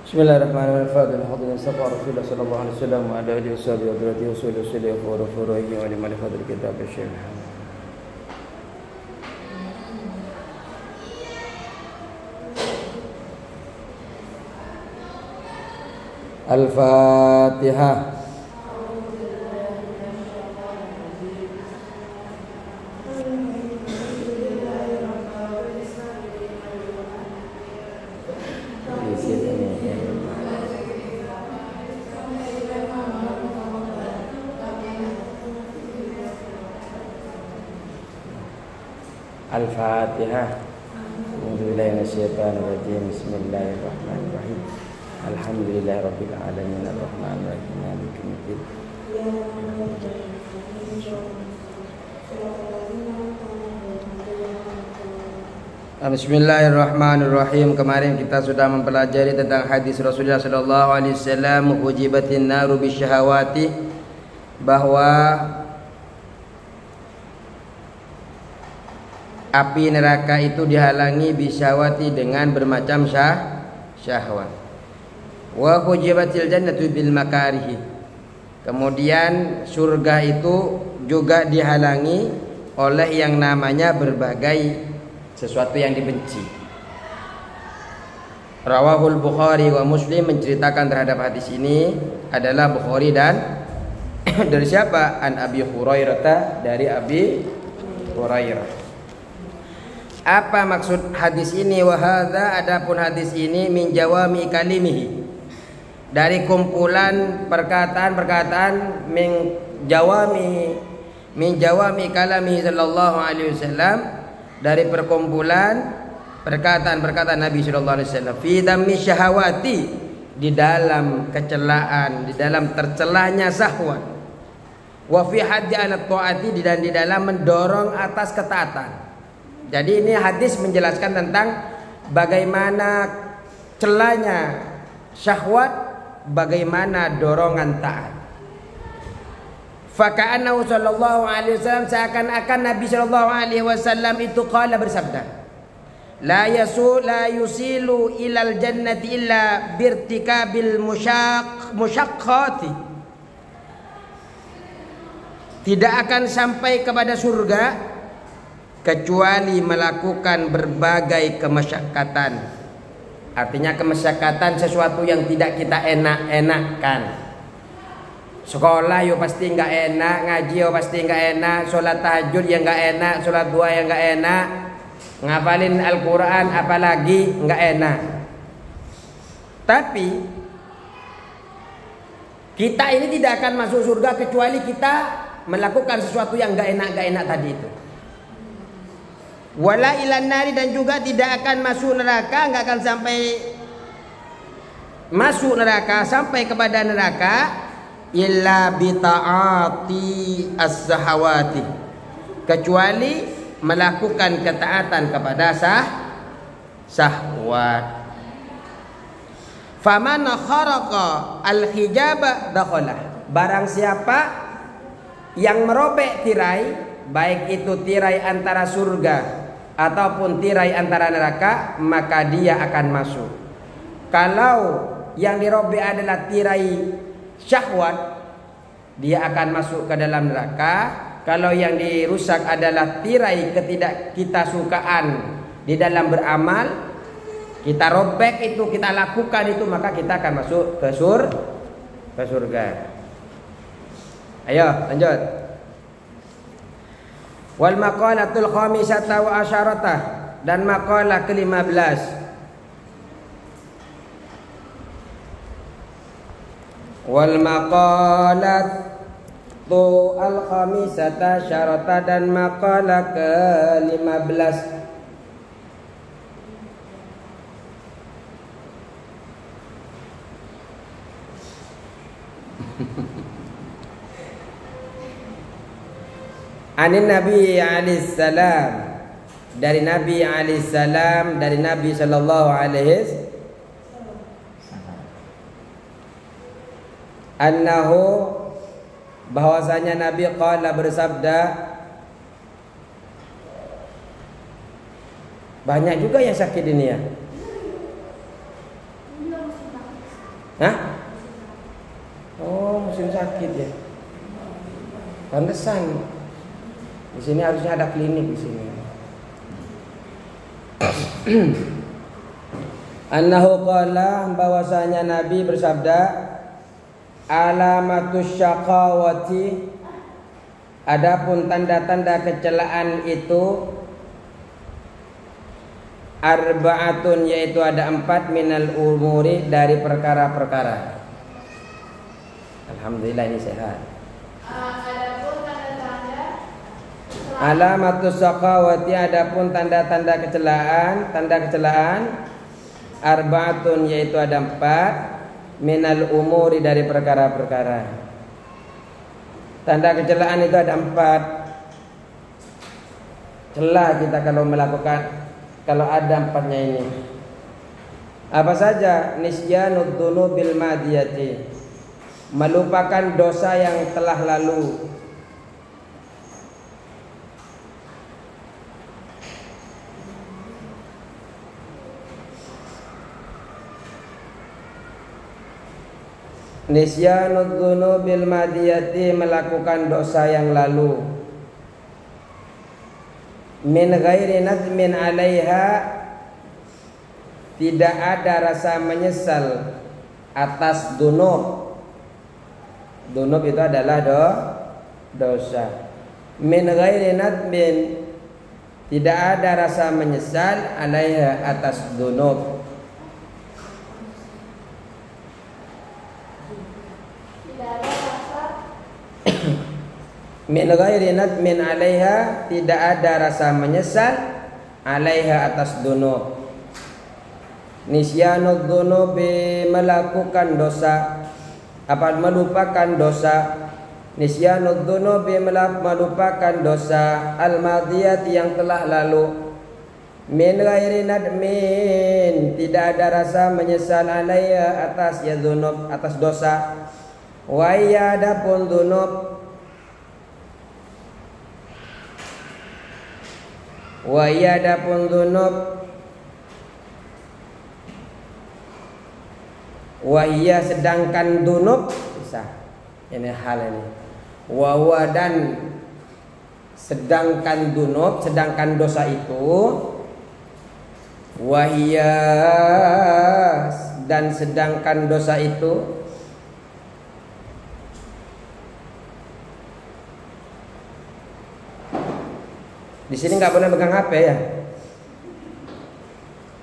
Bismillahirrahmanirrahim. Hadirin sekalian, Rasulullah sallallahu alaihi wasallam wa ala alihi washabihi wa barakaatuhu wa furuhi wa liman fadl kitab Syekh Al-Fatihah. Al-Fatihah. A'udzubillahi minasyaitonir rajim. Bismillahirrahmanirrahim. Alhamdulillahirabbil alamin arrahmanir rahim maliki yaumiddin. Bismillahirrahmanirrahim. Kemarin kita sudah mempelajari tentang hadis Rasulullah sallallahu alaihi wasallam hujibatin naru bisyahawati, bahwa api neraka itu dihalangi bisyahwati dengan bermacam syahwat. Wa hujibatil jannatu bil makarihi. Kemudian surga itu juga dihalangi oleh yang namanya berbagai sesuatu yang dibenci. Rawahul Bukhari wa Muslim. Menceritakan terhadap hadis ini adalah Bukhari dan dari siapa? An Abi Hurairah, dari Abi Hurairah. Apa maksud hadis ini? Wahada, adapun hadis ini min jawami kalimihi, dari kumpulan perkataan-perkataan min jawami kalami sallallahu alaihi wasallam, dari perkumpulan perkataan-perkataan Nabi sallallahu alaihi wasallam fi dammi syahawati, di dalam kecelaan, di dalam tercelanya syahwat, wa fi haddi ala taati, dan di dalam mendorong atas ketaatan. Jadi ini hadis menjelaskan tentang bagaimana celanya syahwat, bagaimana dorongan taat. Faka'annahu sallallahu alaihi wasallam, seakan-akan Nabi sallallahu alaihi wasallam itu qala, bersabda, la yusilu ilal jannati illa birtikabil musyaqqati. Tidak akan sampai kepada surga kecuali melakukan berbagai kemasyarakatan. Artinya kemasyarakatan sesuatu yang tidak kita enak-enakan. Sekolah yo pasti nggak enak, ngaji yo pasti nggak enak, sholat tahajud yang nggak enak, sholat duha yang nggak enak, ngapalin Al-Quran apalagi nggak enak. Tapi kita ini tidak akan masuk surga kecuali kita melakukan sesuatu yang nggak enak tadi itu. Wala ilan nari, dan juga tidak akan masuk neraka, nggak akan sampai masuk neraka, sampai kepada neraka, illa bita'ati as-sahawati, kecuali melakukan ketaatan kepada syahwat. Faman kharaqa al-hijaba dakhala, barang siapa yang merobek tirai, baik itu tirai antara surga ataupun tirai antara neraka, maka dia akan masuk. Kalau yang dirobek adalah tirai syahwat, dia akan masuk ke dalam neraka. Kalau yang dirusak adalah tirai ketidak kita sukaan di dalam beramal, kita robek itu, kita lakukan itu, maka kita akan masuk ke surga. Ayo lanjut. Wal maqalatul khamisata wa asyarata, dan maqalah ke-15. Wal maqalatu al-khamisata syarata, dan maqalah ke-15. Anin Nabi alaihi salam, dari Nabi alaihi salam, dari Nabi sallallahu alaihi annahu, bahwasanya Nabi qala, bersabda, banyak juga yang sakit ini ya. Hah? Oh, musim sakit ya. Pantesan. Di sini harusnya ada klinik di sini. Annahu qala, bahwasanya Nabi bersabda, alamatus syaqawati, adapun tanda-tanda kecelaan itu arba'atun, yaitu ada 4 minal umuri, dari perkara-perkara. Alhamdulillah ini sehat. Adapun tanda-tanda Alamatus syaqawati, adapun tanda-tanda kecelaan, arba'atun, yaitu ada 4 minal umuri, dari perkara-perkara. Tanda kecelaan itu ada 4. Celah kita kalau ada 4-nya ini. Apa saja? Nisyanud dzunubil madiyati, melupakan dosa yang telah lalu. Nisyanud dzunubil madiyati, melakukan dosa yang lalu. Min ghairi nadmin 'alaiha, tidak ada rasa menyesal atas dzunub. Dzunub itu adalah dosa. Min ghairi nadmin, tidak ada rasa menyesal 'alaiha, atas dzunub. Min ghairi nadmin 'alaiha, tidak ada rasa menyesal 'alaiha, atas dzunub. Nisyanud dzunubi, melakukan dosa, melupakan dosa. Nisyanud dzunubi, melupakan dosa al-madiyati, yang telah lalu. Min ghairi nadmin, tidak ada rasa menyesal 'alaiha, atas ya dzunub, atas dosa. Wa iya, adapun dzunub, wa iya, adapun dzunub, wa iya, sedangkan dzunub, bisa ini hal ini. Wa huwa, dan sedangkan dzunub, sedangkan dosa itu. Wa iya, dan sedangkan dosa itu. Di sini nggak boleh pegang HP ya.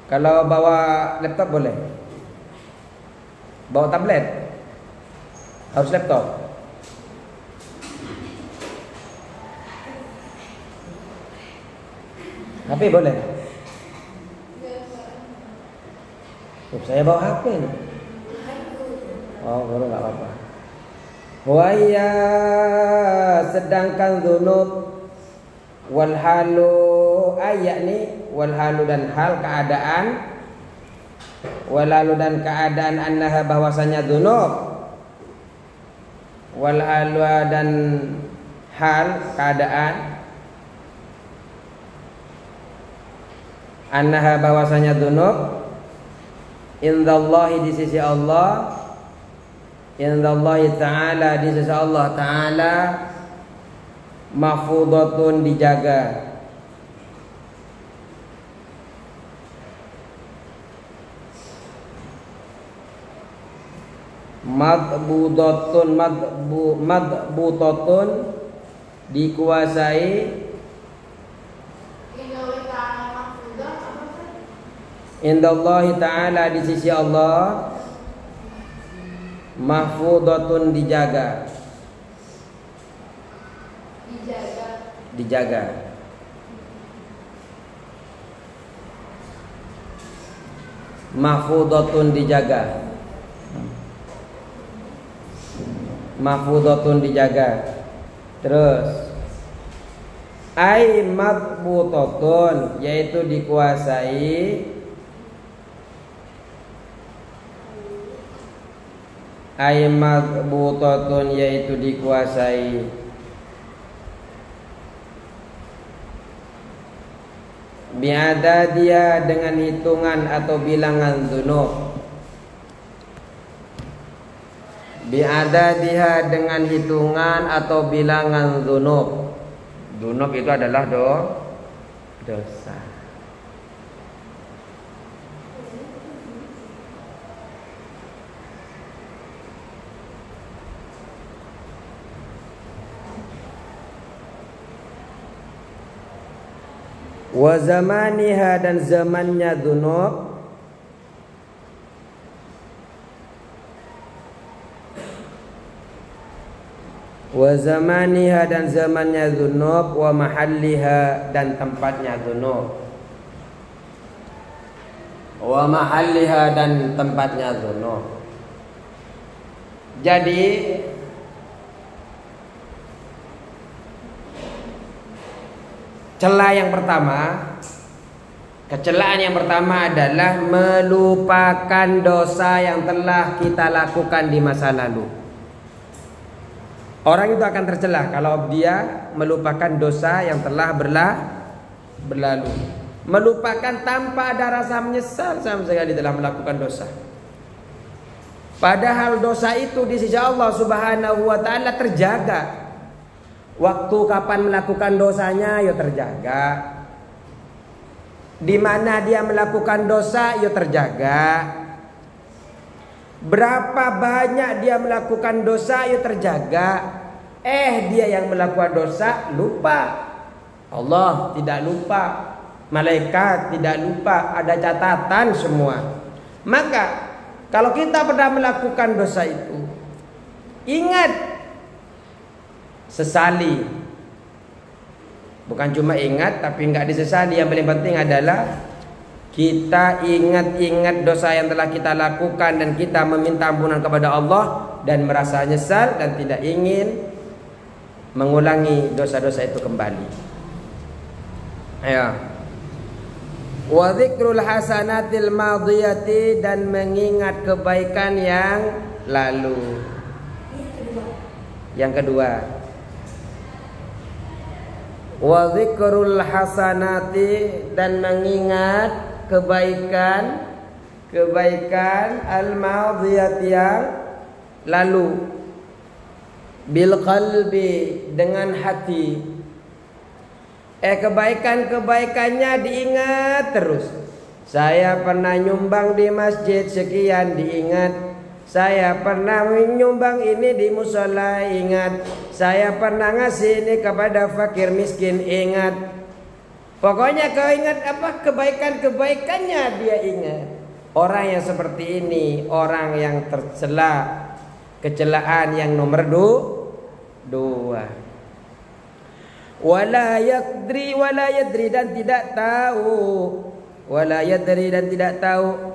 Kalau bawa laptop boleh. Bawa tablet harus laptop. HP boleh. Saya bawa HP. Oh, baru nggak apa-apa. Wa ya, sedangkan dzunub, wal halu, ayakni wal halu, dan hal, keadaan. Wal halu, dan keadaan, annaha, bahwasanya dzunub. Wal halu, dan hal, keadaan, annaha, bahwasanya dzunub, indallahi, di sisi Allah, indallahi ta'ala, di sisi Allah ta'ala, mahfudatun, dijaga. Madbudatun, madbutatun, dikuasai. Indallahi ta'ala, di sisi Allah, mahfudatun, dijaga. Dijaga. Mahfudatun, dijaga. Mahfudatun, dijaga. Terus ai madbutatun, yaitu dikuasai. Ai madbutatun, yaitu dikuasai. Biada dia, dengan hitungan atau bilangan dzunub. Bi'adadiha dengan hitungan atau bilangan dzunub. Dzunub itu adalah dosa. Wa zamaniha dan zamannya dzunub. Wa zamaniha dan zamannya dzunub, wa mahalliha dan tempatnya dzunub. Wa mahalliha dan tempatnya dzunub. Jadi celah yang pertama, kecelaan yang pertama adalah melupakan dosa yang telah kita lakukan di masa lalu. Orang itu akan tercelah kalau dia melupakan dosa yang telah berlalu. Melupakan tanpa ada rasa menyesal sama sekali telah melakukan dosa. Padahal dosa itu di sisi Allah Subhanahu wa taala terjaga. Waktu kapan melakukan dosanya ya terjaga. Di mana dia melakukan dosa ya terjaga. Berapa banyak dia melakukan dosa ya terjaga. Dia yang melakukan dosa lupa. Allah tidak lupa. Malaikat tidak lupa. Ada catatan semua. Maka kalau kita pernah melakukan dosa itu, ingat, sesali. Bukan cuma ingat tapi enggak disesali. Yang paling penting adalah kita ingat-ingat dosa yang telah kita lakukan dan kita meminta ampunan kepada Allah dan merasa nyesal dan tidak ingin mengulangi dosa-dosa itu kembali. Ayo. Wa dzikrul hasanatil madiyati dan mengingat kebaikan yang lalu. Yang kedua, wa dzikrul hasanati dan mengingat kebaikan al-madiyati yang lalu, bil qalbi dengan hati. Kebaikannya diingat terus. Saya pernah nyumbang di masjid sekian, diingat. Saya pernah menyumbang ini di musola, ingat. Saya pernah ngasih ini kepada fakir miskin, ingat. Pokoknya kau ingat apa? Kebaikannya dia ingat. Orang yang seperti ini, orang yang tercela, kecelaan yang nomor 2. Wala yadri dan tidak tahu. Wala yadri dan tidak tahu.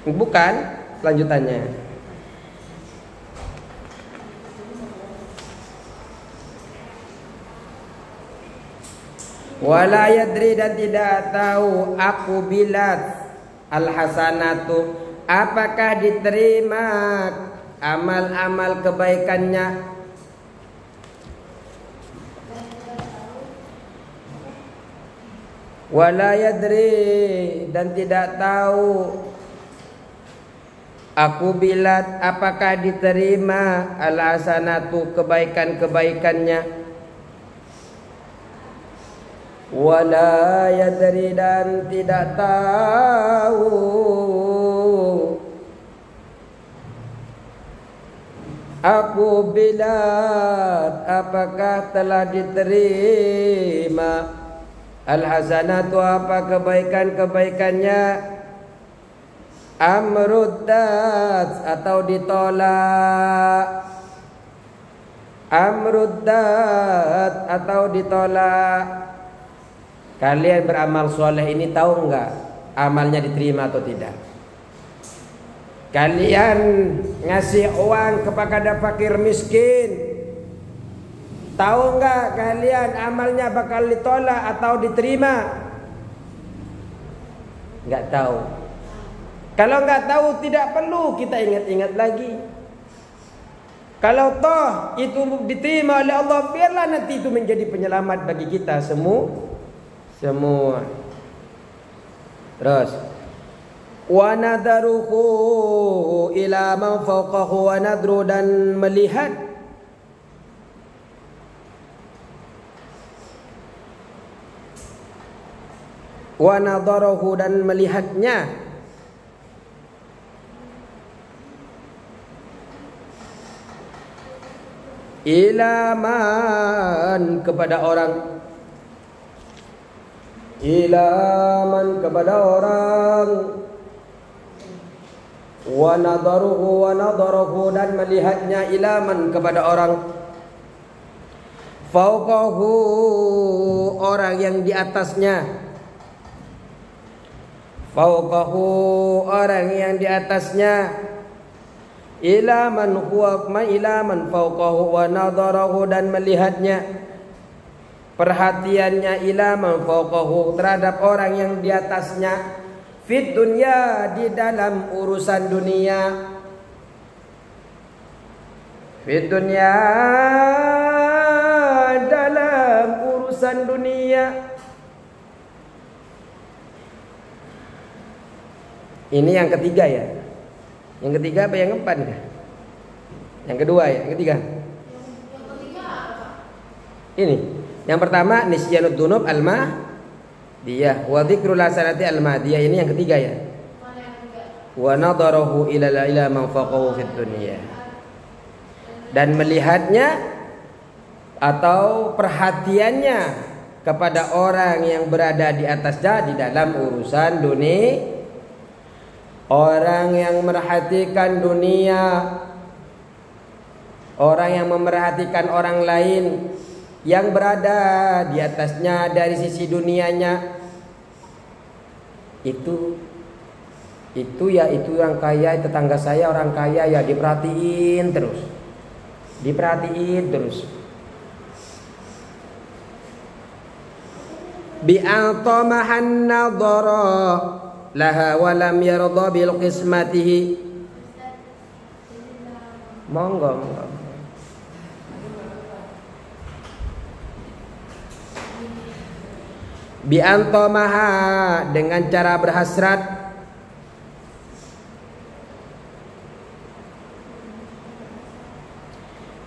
Bukan lanjutannya. Wala yadri dan tidak tahu aku bilat al-hasanatu apakah diterima amal-amal kebaikannya. Wala yadri dan tidak tahu aku bilat apakah diterima al-hasanatu kebaikan-kebaikannya. Wala yadri dan tidak tahu aku bilat apakah telah diterima al-hasanatu apa kebaikan-kebaikannya. Amruddat atau ditolak. Amruddat atau ditolak. Kalian beramal soleh ini tahu enggak amalnya diterima atau tidak? Kalian ngasih uang kepada fakir miskin, tahu enggak kalian amalnya bakal ditolak atau diterima? Enggak tahu. Kalau enggak tahu tidak perlu kita ingat-ingat lagi. Kalau toh itu diterima oleh Allah, biarlah nanti itu menjadi penyelamat bagi kita semua. Terus Wa nadharuhu ila man fawqahu wa nadru, dan melihat wa nadharuhu, dan melihatnya ila man, kepada orang, ila man, kepada orang, wa nadharuhu, dan melihatnya ila man, kepada orang, fauqahu, orang yang di atasnya, fauqahu, orang yang di atasnya, ila man huwa ma ila man fauqahu wa nadharahu, dan melihatnya, perhatiannya ila man fauqahu, terhadap orang yang di atasnya, fit dunya, di dalam urusan dunia, fit dunya, dalam urusan dunia. Ini yang ketiga ya. Yang ketiga apa yang keempat kah? Yang kedua ya, yang ketiga. Yang ketiga apa? Ini. Yang pertama nisyanud dunub al-mahdiyah wa dzikrul hasanati al-mahdiyah. Ini yang ketiga ya. Mana yang ketiga? Wa nadharahu ila man faqahu fid dunya. Dan melihatnya atau perhatiannya kepada orang yang berada di atasnya di dalam urusan dunia. Orang yang merhatikan dunia, orang yang memerhatikan orang lain yang berada di atasnya dari sisi dunianya, itu ya, itu orang kaya, tetangga saya orang kaya ya, diperhatiin terus, bi'atamahan nadhara laha walam yarda bil qismatihi. Monggo. Bi'antamaha, dengan cara berhasrat,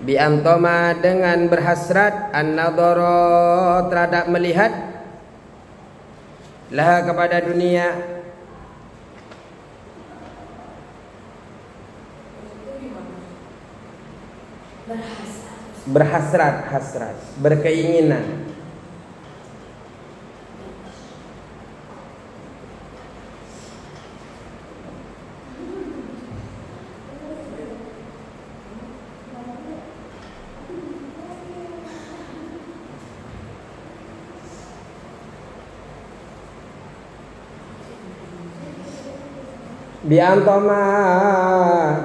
bi'antama, dengan berhasrat, an-nadhara, terhadap melihat, laha, kepada dunia, berhasrat, berkeinginan. Bi'antama,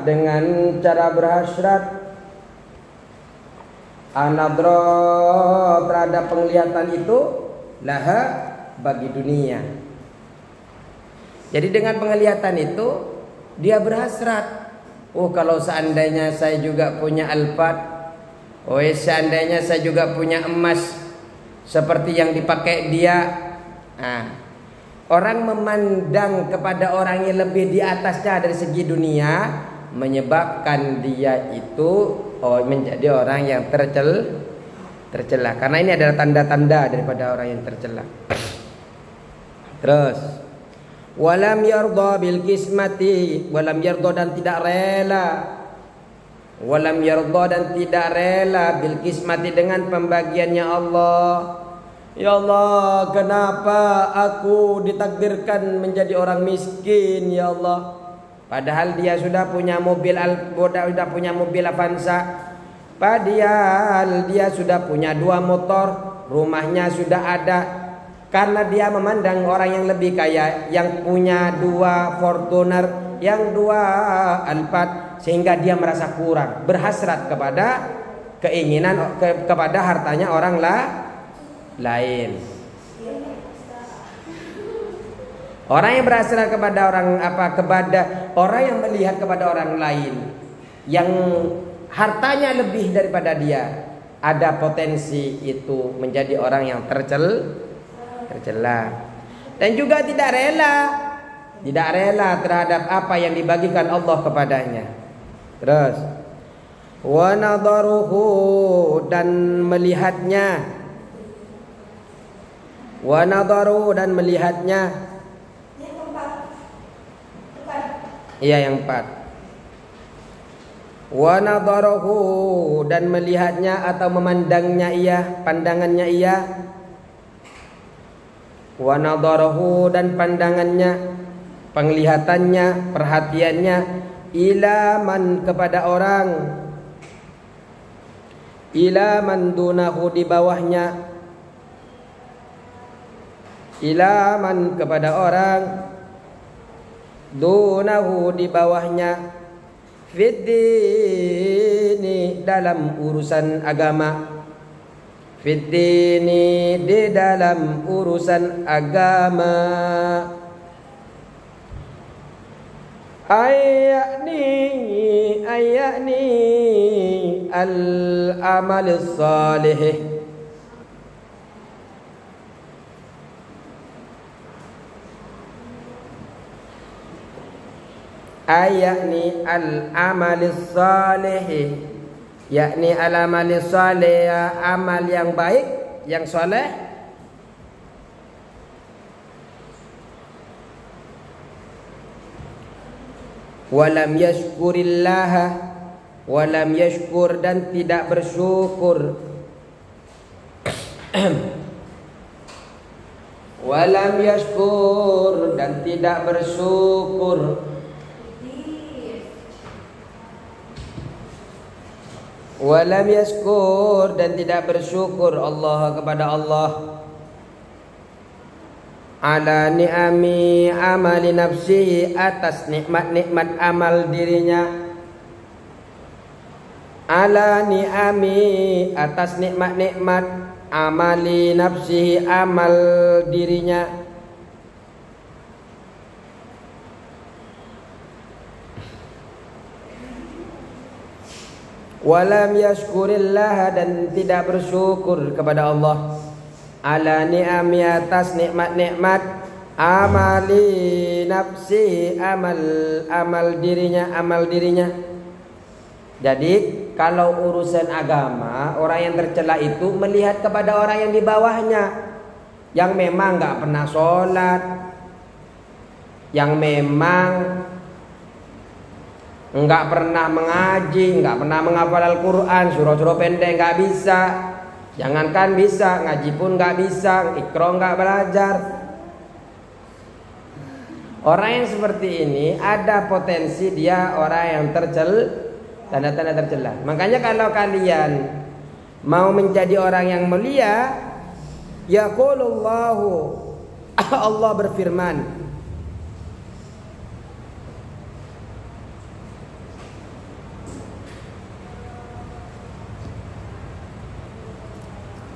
dengan cara berhasrat, anadro, terhadap penglihatan itu, laha, bagi dunia. Jadi dengan penglihatan itu dia berhasrat. Oh, kalau seandainya saya juga punya Alphard, oh seandainya saya juga punya emas seperti yang dipakai dia. Nah, orang memandang kepada orang yang lebih di atasnya dari segi dunia, menyebabkan dia itu menjadi orang yang tercela. Karena ini adalah tanda-tanda daripada orang yang tercela. Terus, walam yarda bil qismati, walam yarda, dan tidak rela, walam yarda, dan tidak rela bil qismati, dengan pembagiannya Allah. Ya Allah, kenapa aku ditakdirkan menjadi orang miskin, ya Allah? Padahal dia sudah punya mobil Avanza. Padahal dia sudah punya 2 motor, rumahnya sudah ada. Karena dia memandang orang yang lebih kaya, yang punya 2 Fortuner, yang 2 Alphard, sehingga dia merasa kurang, berhasrat kepada keinginan kepada hartanya orang lain. Orang yang berhasrat kepada kepada orang yang melihat kepada orang lain yang hartanya lebih daripada dia, ada potensi itu menjadi orang yang tercela. Dan juga tidak rela tidak rela terhadap apa yang dibagikan Allah kepadanya. Terus wa nadaruhu, dan melihatnya. Wa nadaruhu, dan melihatnya. Iya, yang 4. Wa nadaruhu, dan melihatnya atau memandangnya ia, pandangannya ia. Wa nadaruhu, dan pandangannya, penglihatannya, perhatiannya, ila man, kepada orang, ila man dunahu, di bawahnya, ila man, kepada orang, dunahu, di bawahnya, fiddini, dalam urusan agama, fiddini, di dalam urusan agama. Ayakni al-amal salih, ayakni al-amal salih, yakni al-amal salih, amal yang baik, yang soleh. Walam yashkurillaha, walam yashkur, dan tidak bersyukur. Walam yashkur, dan tidak bersyukur. Walam yashkur, dan tidak bersyukur Allah, kepada Allah, ala ni'ami amali nafsi, atas nikmat-nikmat amal dirinya. Ala ni'ami, atas nikmat-nikmat amali nafsi, amal dirinya. Walam yashkurillah, dan tidak bersyukur kepada Allah, ala ni'ami, atas nikmat-nikmat amali nafsi, amal dirinya, amal dirinya. Jadi kalau urusan agama, orang yang tercela itu melihat kepada orang yang di bawahnya, yang memang nggak pernah sholat, yang memang nggak pernah mengaji, nggak pernah menghafal Al-Quran, surah-surah pendek nggak bisa. Jangankan bisa, ngaji pun nggak bisa, ikro nggak belajar. Orang yang seperti ini ada potensi dia orang yang tanda-tanda tercela. Makanya kalau kalian mau menjadi orang yang mulia, yaqulullahu, Allah berfirman,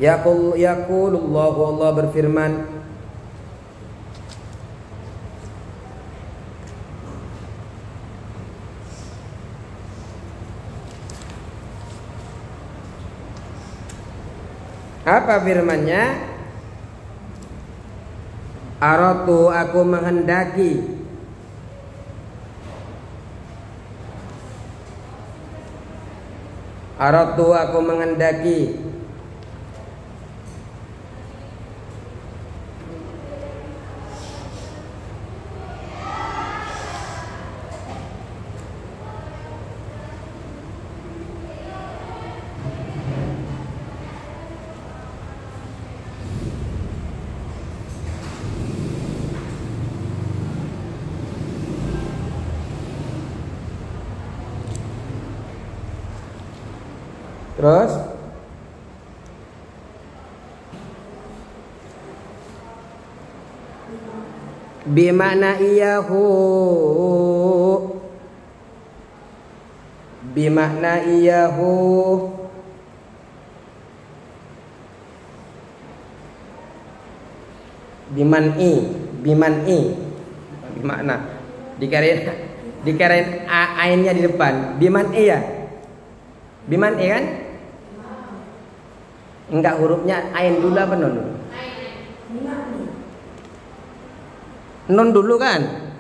yaqulullahu, Allah berfirman, apa firman-Nya? Aratu, aku menghendaki, aratu, aku menghendaki, terus bimakna iyahu, bimakna iyahu, biman'i, bimakna dikirain ainnya di depan, biman'i ya, biman'i kan? Enggak, hurufnya ain dulu apa nun dulu? Nun dulu kan?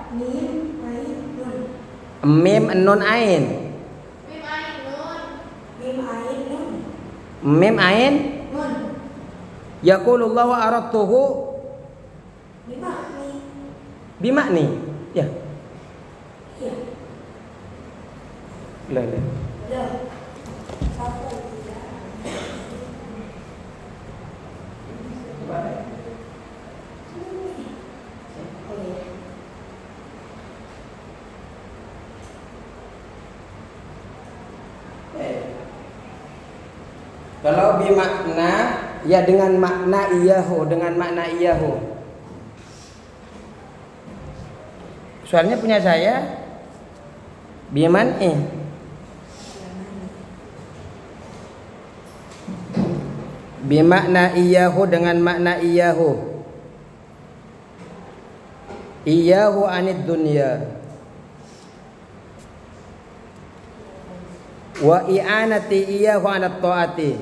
Mim ain nun. Mim nun ain. Mim ain nun. Mim ain nun. Mim ain. Nun. Yaqulullahu aradtuhu Bimakni. bimakni. Ya. Iya. Lah. Loh. Apa tidak? Oh iya. Kalau bimakna ya dengan makna iyahu, dengan makna iyahu. Soalnya punya saya biman bimakna iyahu dengan makna iyahu. Iyahu anid dunya wa i'anati iyahu anat ta'ati.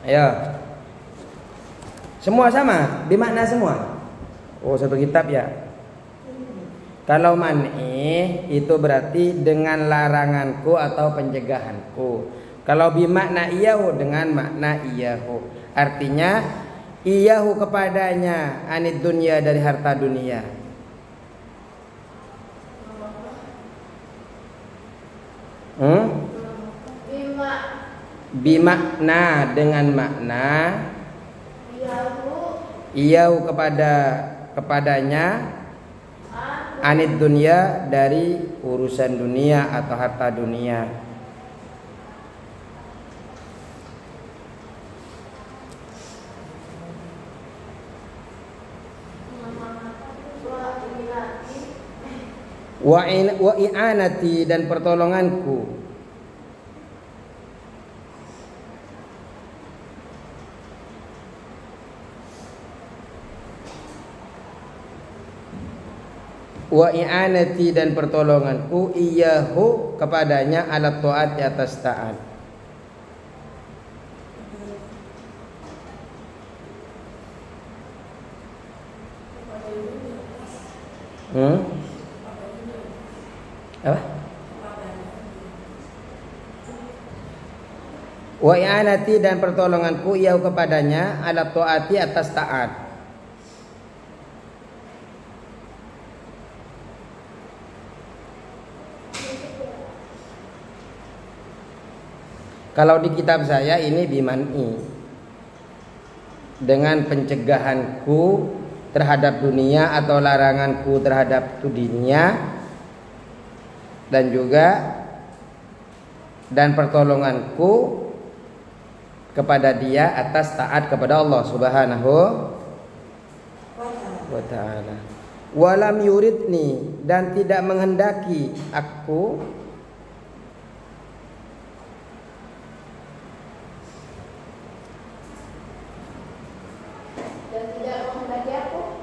Ayo. Semua sama, bimakna semua. Oh, satu kitab ya. Kalau man'i itu berarti dengan laranganku atau pencegahanku. Kalau bimakna iyahu dengan makna iyahu. Artinya iyahu kepadanya anid dunya dari harta dunia. Bima. Bimakna dengan makna Iyahu. iyahu kepadanya anid dunya dari urusan dunia atau harta dunia. Wa i'anati dan pertolonganku. Wa i'anati dan pertolonganku iyahu kepadanya ala taat di atas taat. Apa? Wa i'anati dan pertolonganku iyahu kepadanya ala taati atas taat. Kalau di kitab saya ini biman'i dengan pencegahanku terhadap dunia atau laranganku terhadap dunia dan juga dan pertolonganku kepada dia atas taat kepada Allah Subhanahu wa ta'ala. Walam yuridni dan tidak menghendaki aku Dan tidak menghendaki aku.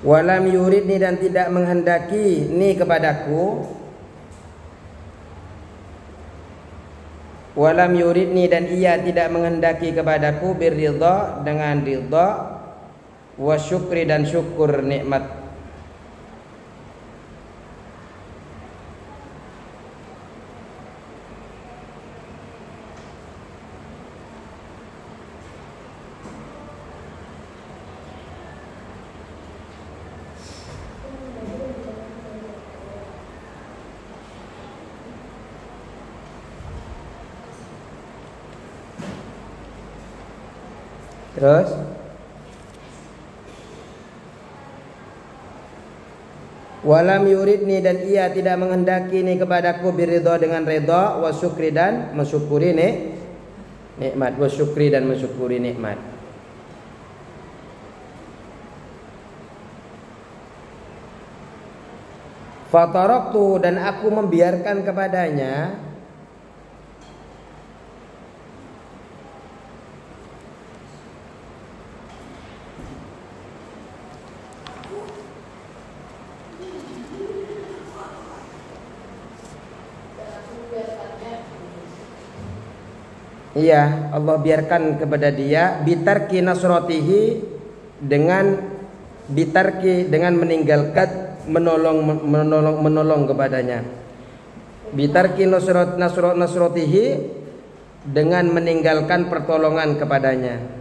walam yuridni dan tidak menghendaki ni kepadaku. Walam yuridni dan ia tidak menghendaki kepadaku birridha dengan ridha wa syukri dan syukur nikmat. Terus walam yuridni dan ia tidak menghendaki ni kepadaku biridha dengan redha wa syukri dan mensyukuri nikmat wa syukri dan mensyukuri nikmat. Fataraktu dan aku membiarkan kepadanya Iya, Allah biarkan kepada dia bitarki nasratihi dengan meninggalkan menolong kepadanya. Bitarki nasratihi dengan meninggalkan pertolongan kepadanya.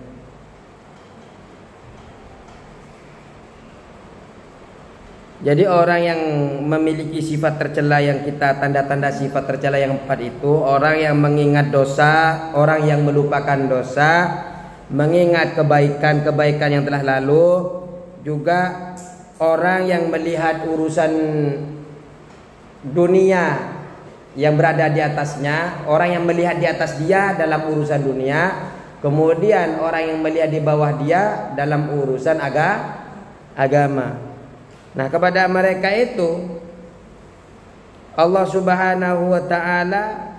Jadi orang yang memiliki sifat tercela yang kita tanda-tanda sifat tercela yang 4 itu, orang yang mengingat dosa, orang yang melupakan dosa, mengingat kebaikan yang telah lalu, juga orang yang melihat urusan dunia yang berada di atasnya, orang yang melihat di atas dia dalam urusan dunia, kemudian orang yang melihat di bawah dia dalam urusan agama. Nah, kepada mereka itu Allah Subhanahu wa taala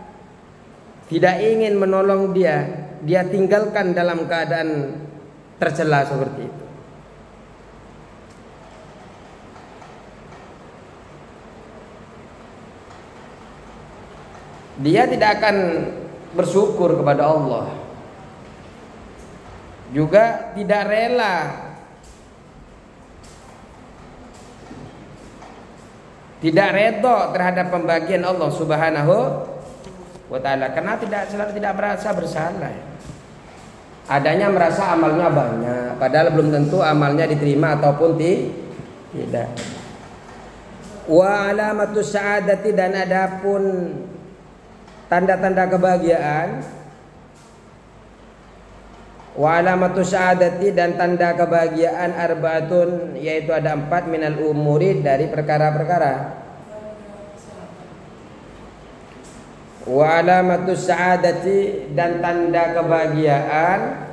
tidak ingin menolong dia tinggalkan dalam keadaan tercela seperti itu. Dia tidak akan bersyukur kepada Allah, juga tidak rela tidak redha terhadap pembagian Allah Subhanahu wa taala, karena tidak merasa bersalah. Adanya merasa amalnya banyak, padahal belum tentu amalnya diterima ataupun tidak. Wa alamatus sa'adati, dan adapun tanda-tanda kebahagiaan. Wa alamatu sa'adati, dan tanda kebahagiaan arbaatun, yaitu ada 4 minal umuri, dari perkara-perkara. Wa alamatu sa'adati, dan tanda kebahagiaan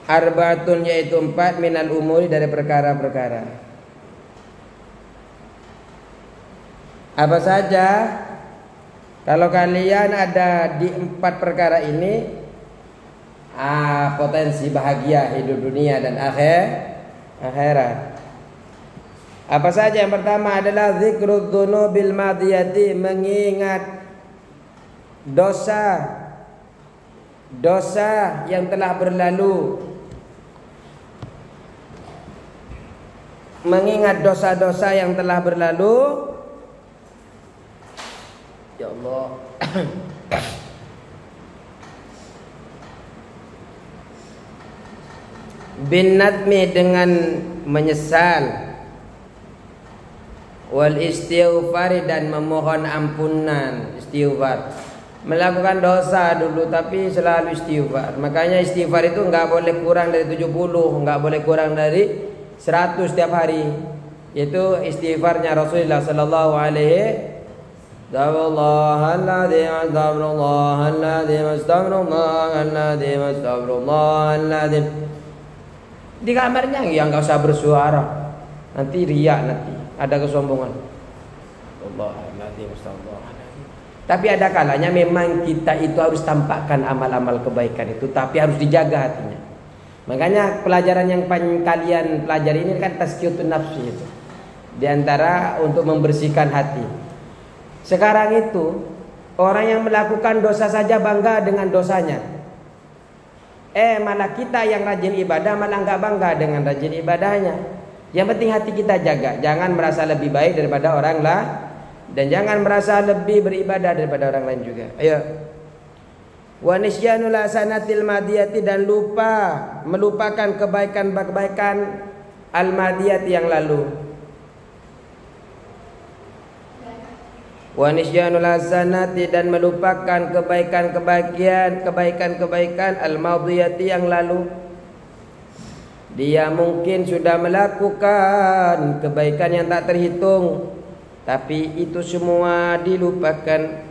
arbaatun, yaitu 4 minal umuri, dari perkara-perkara. Apa saja? Kalau kalian ada di 4 perkara ini, potensi bahagia hidup dunia dan akhirat. Apa saja? Yang pertama adalah zikrul dzunubil madiyati, mengingat dosa yang telah berlalu. Mengingat dosa-dosa yang telah berlalu. Ya Allah. Bin nadmi, dengan menyesal, wal istighfari, dan memohon ampunan. Istighfar, melakukan dosa dulu tapi selalu istighfar. Makanya istighfar itu enggak boleh kurang dari 70, enggak boleh kurang dari 100 setiap hari. Itu istighfarnya Rasulullah sallallahu alaihi. Di kamarnya ya nggak usah bersuara, nanti riak, nanti ada kesombongan. Tapi ada kalanya memang kita itu harus tampakkan amal-amal kebaikan itu, tapi harus dijaga hatinya. Makanya pelajaran yang kalian pelajari ini kan tazkiyatun nafsi itu, di antara untuk membersihkan hati. Sekarang itu orang yang melakukan dosa saja bangga dengan dosanya. Malah kita yang rajin ibadah malah nggak bangga dengan rajin ibadahnya. Yang penting hati kita jaga, jangan merasa lebih baik daripada orang lain, dan jangan merasa lebih beribadah daripada orang lain juga. Ayo. Wa nisyanul hasanatil madiyati, dan melupakan kebaikan al-madiyati yang lalu. Wa nisyanul hasanati, dan melupakan kebaikan al-madiyati yang lalu. Dia mungkin sudah melakukan kebaikan yang tak terhitung, tapi itu semua dilupakan.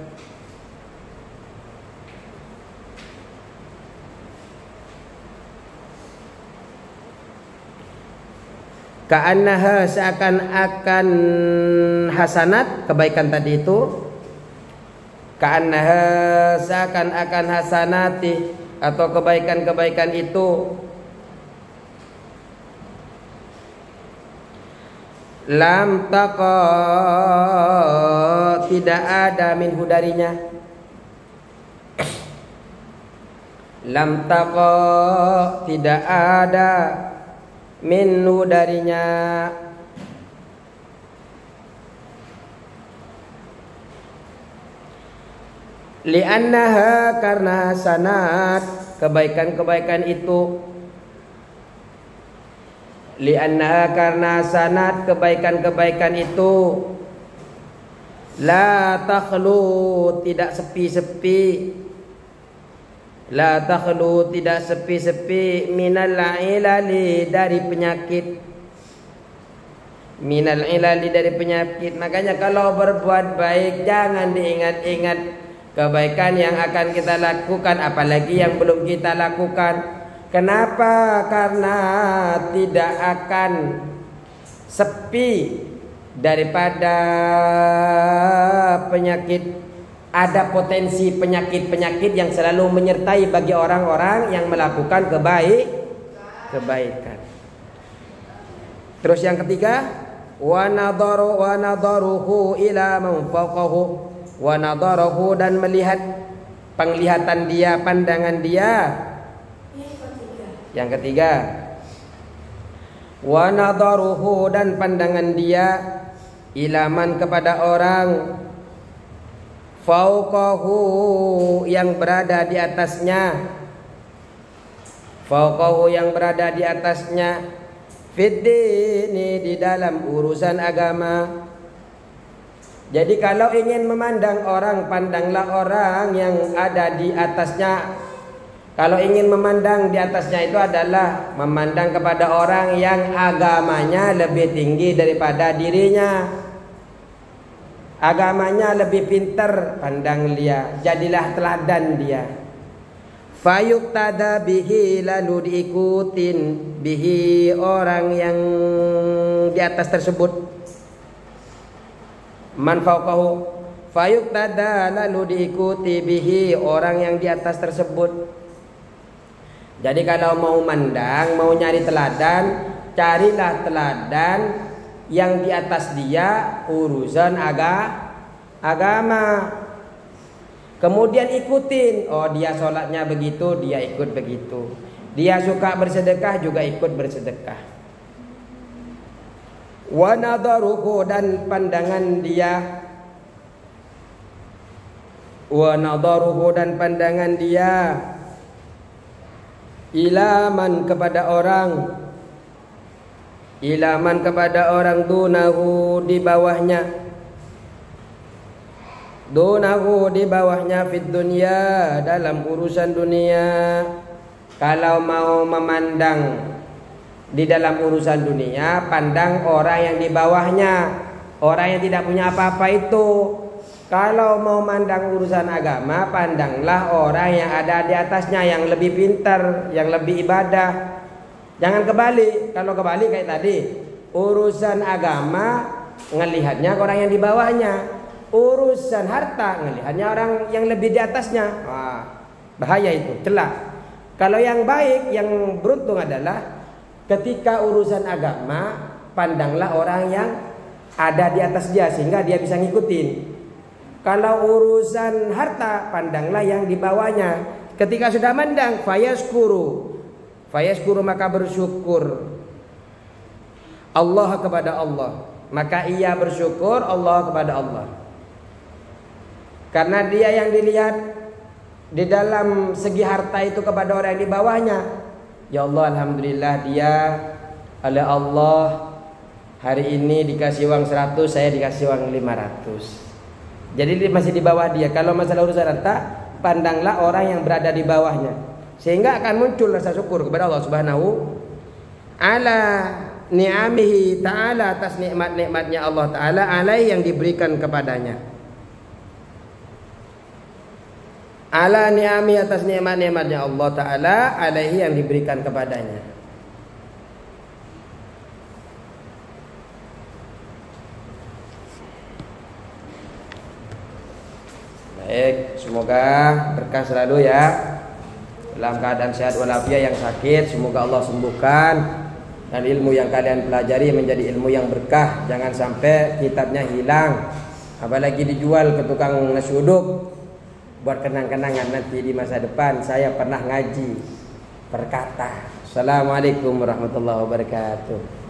Ka'annaha, seakan-akan hasanat, kebaikan tadi itu. Ka'annaha, seakan-akan hasanati, atau kebaikan-kebaikan itu. Lam taqa, tidak ada minhu darinya. lam taqa tidak ada minhu darinya. Li'annaha karena sanad kebaikan-kebaikan itu, li'annaha karena sanad kebaikan-kebaikan itu, la takhlu tidak sepi-sepi, la takhlu tidak sepi-sepi, minal ilali dari penyakit, minal ilali dari penyakit. Makanya kalau berbuat baik jangan diingat-ingat kebaikan yang akan kita lakukan, apalagi yang belum kita lakukan. Kenapa? Karena tidak akan sepi daripada penyakit. Ada potensi penyakit-penyakit yang selalu menyertai bagi orang-orang yang melakukan kebaikan. Terus yang ketiga, wa nadaruhu ila man fawqahu, wa nadarahu dan melihat, penglihatan dia, pandangan dia. Yang ketiga, wa nadaruhu dan pandangan dia, ilaman kepada orang, fauqahu yang berada di atasnya, fauqahu yang berada di atasnya, fiddini di dalam urusan agama. Jadi kalau ingin memandang orang, pandanglah orang yang ada di atasnya. Kalau ingin memandang di atasnya itu adalah memandang kepada orang yang agamanya lebih tinggi daripada dirinya, agamanya lebih pintar, pandang dia, jadilah teladan dia. Fayuqtada bihi, lalu diikutin bihi orang yang di atas tersebut. Man fauqahu, fayuqtada lalu diikuti bihi orang yang di atas tersebut. Jadi kalau mau mandang, mau nyari teladan, carilah teladan yang di atas dia urusan agama. Kemudian ikutin, oh dia sholatnya begitu, dia ikut begitu. Dia suka bersedekah, juga ikut bersedekah. Wa nadaruhu dan pandangan dia, wa nadaruhu dan pandangan dia, ilaman kepada orang, ilaman kepada orang, dunahu di bawahnya, dunahu di bawahnya, fid dunya dalam urusan dunia. Kalau mau memandang di dalam urusan dunia, pandang orang yang di bawahnya, orang yang tidak punya apa-apa itu. Kalau mau mandang urusan agama, pandanglah orang yang ada di atasnya, yang lebih pintar, yang lebih ibadah. Jangan kebalik. Kalau kebalik kayak tadi, urusan agama ngelihatnya orang yang di bawahnya, urusan harta ngelihatnya orang yang lebih di atasnya. Wah, bahaya itu, celak. Kalau yang baik, yang beruntung adalah ketika urusan agama, pandanglah orang yang ada di atas dia sehingga dia bisa ngikutin. Kalau urusan harta, pandanglah yang di bawahnya. Ketika sudah mandang, fayaskuru, fayaskuru maka bersyukur Allah kepada Allah, maka ia bersyukur Allah kepada Allah. Karena dia yang dilihat di dalam segi harta itu kepada orang yang di bawahnya. Ya Allah, alhamdulillah dia oleh Allah hari ini dikasih uang 100, saya dikasih uang 500. Jadi masih di bawah dia. Kalau masalah urusan harta, pandanglah orang yang berada di bawahnya, sehingga akan muncul rasa syukur kepada Allah Subhanahu ala ni'amihi ta'ala, atas nikmat-nikmatnya Allah Ta'ala alai yang diberikan kepadanya. Ala ni'ami atas nikmat-nikmatnya Allah Ta'ala alaihi yang diberikan kepadanya. Baik, semoga berkah selalu ya. Dalam keadaan sehat walafiat, yang sakit semoga Allah sembuhkan, dan ilmu yang kalian pelajari menjadi ilmu yang berkah. Jangan sampai kitabnya hilang, apalagi dijual ke tukang nasi uduk. buat kenang-kenangan nanti di masa depan saya pernah ngaji perkata. Assalamualaikum warahmatullahi wabarakatuh.